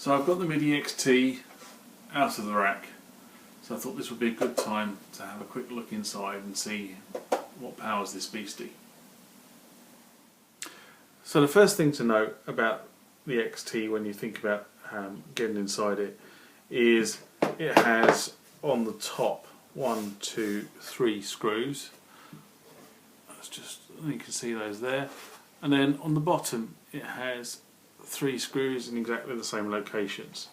So I've got the Midi XT out of the rack, so I thought this would be a good time to have a quick look inside and see what powers this beastie. So the first thing to note about the XT when you think about getting inside it is it has on the top 1, 2, 3 screws. That's just, you can see those there, and then on the bottom it has 3 screws in exactly the same locations.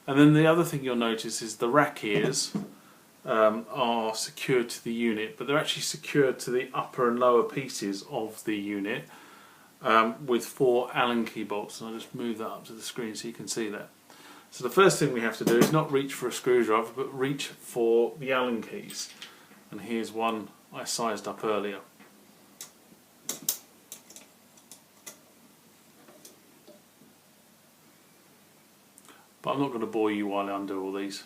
And then the other thing you'll notice is the rack ears are secured to the unit, but they're actually secured to the upper and lower pieces of the unit with 4 Allen key bolts, and I'll just move that up to the screen so you can see that. So the first thing we have to do is not reach for a screwdriver, but reach for the Allen keys, and here's one I sized up earlier. But I'm not going to bore you while I undo all these.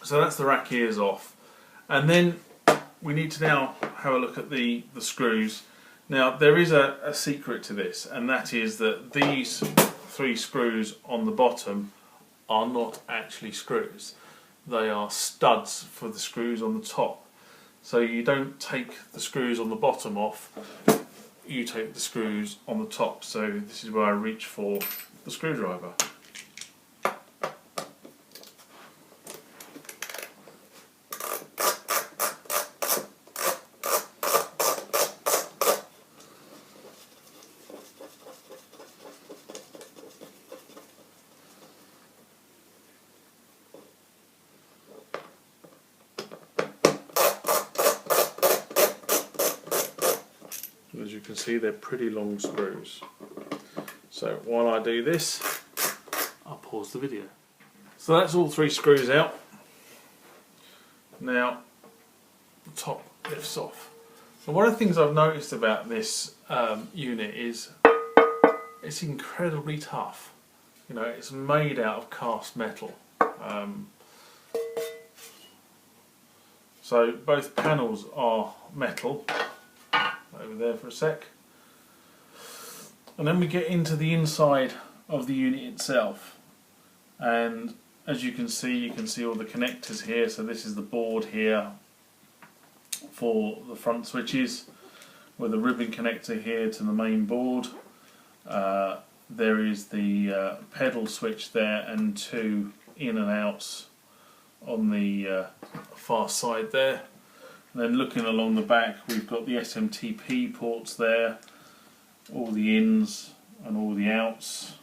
So that's the rack ears off, and then we need to now have a look at the screws. Now there is a secret to this, and that is that these 3 screws on the bottom are not actually screws. They are studs for the screws on the top. So you don't take the screws on the bottom off, you take the screws on the top. So this is where I reach for the screwdriver. As you can see, they're pretty long screws. So while I do this, I'll pause the video. So that's all 3 screws out. Now the top lifts off. And one of the things I've noticed about this unit is it's incredibly tough. You know, it's made out of cast metal. So both panels are metal. Over there for a sec, and then we get into the inside of the unit itself, and as you can see all the connectors here. So this is the board here for the front switches, with a ribbon connector here to the main board. There is the pedal switch there, and 2 in and outs on the far side there. And then looking along the back, we've got the SMTP ports there, all the ins and all the outs,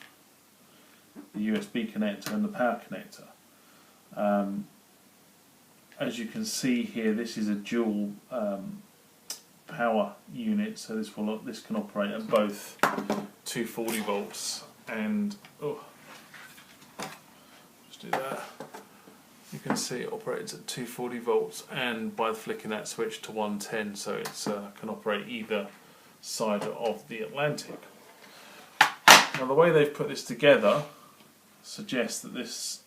the USB connector and the power connector. As you can see here, this is a dual power unit, so this can operate at both 240 volts and just do that. You can see it operates at 240 volts, and by flicking that switch to 110, so it can operate either side of the Atlantic. Now the way they've put this together suggests that this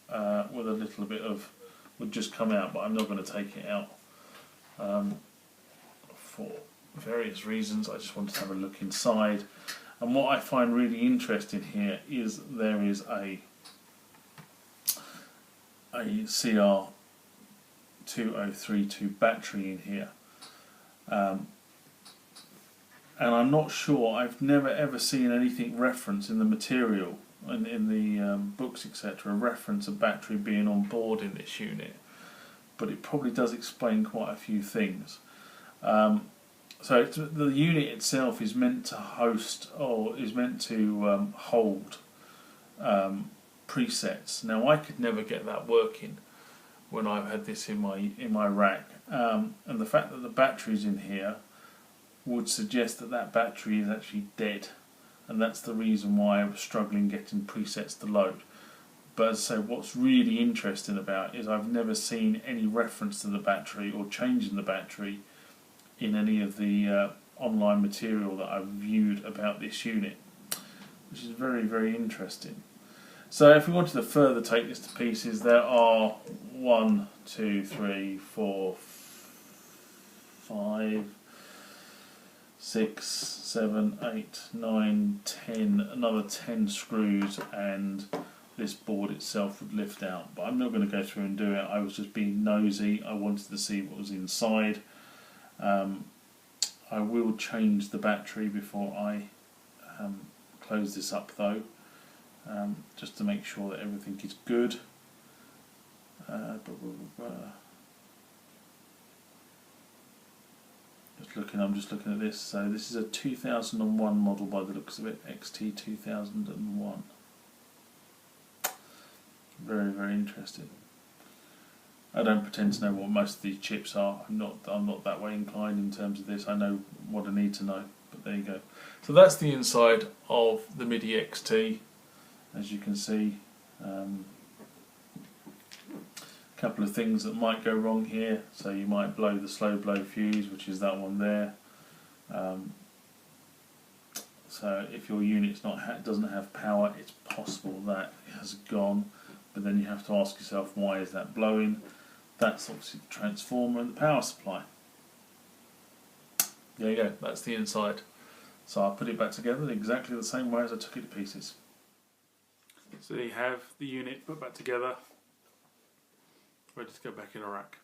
with a little bit of would just come out, but I'm not going to take it out for various reasons. I just wanted to have a look inside, and what I find really interesting here is there is a CR2032 battery in here, and I'm not sure, I've never ever seen anything reference in the material and in the books etc. reference a battery being on board in this unit, but it probably does explain quite a few things. So the unit itself is meant to host, or is meant to hold presets. Now I could never get that working when I've had this in my rack, and the fact that the battery's in here would suggest that that battery is actually dead, and that's the reason why I was struggling getting presets to load. But as I say, what's really interesting about it is I've never seen any reference to the battery or changing the battery in any of the online material that I've viewed about this unit, which is very, very interesting. So if we wanted to further take this to pieces, there are 1, 2, 3, 4, 5, 6, 7, 8, 9, 10, another 10 screws and this board itself would lift out, but I'm not going to go through and do it. I was just being nosy. I wanted to see what was inside. I will change the battery before I close this up though, just to make sure that everything is good. I'm just looking at this. So this is a 2001 model by the looks of it, XT 2001. Very, very interesting. I don't pretend to know what most of these chips are. I'm not that way inclined in terms of this. I know what I need to know, but there you go. So that's the inside of the MIDI XT, as you can see. A couple of things that might go wrong here. So you might blow the slow blow fuse, which is that one there. So if your unit's doesn't have power, it's possible that it has gone. But then you have to ask yourself, why is that blowing? That's obviously the transformer and the power supply. There you go, that's the inside. So I'll put it back together exactly the same way as I took it to pieces. So there you have the unit put back together, ready to go back in a rack.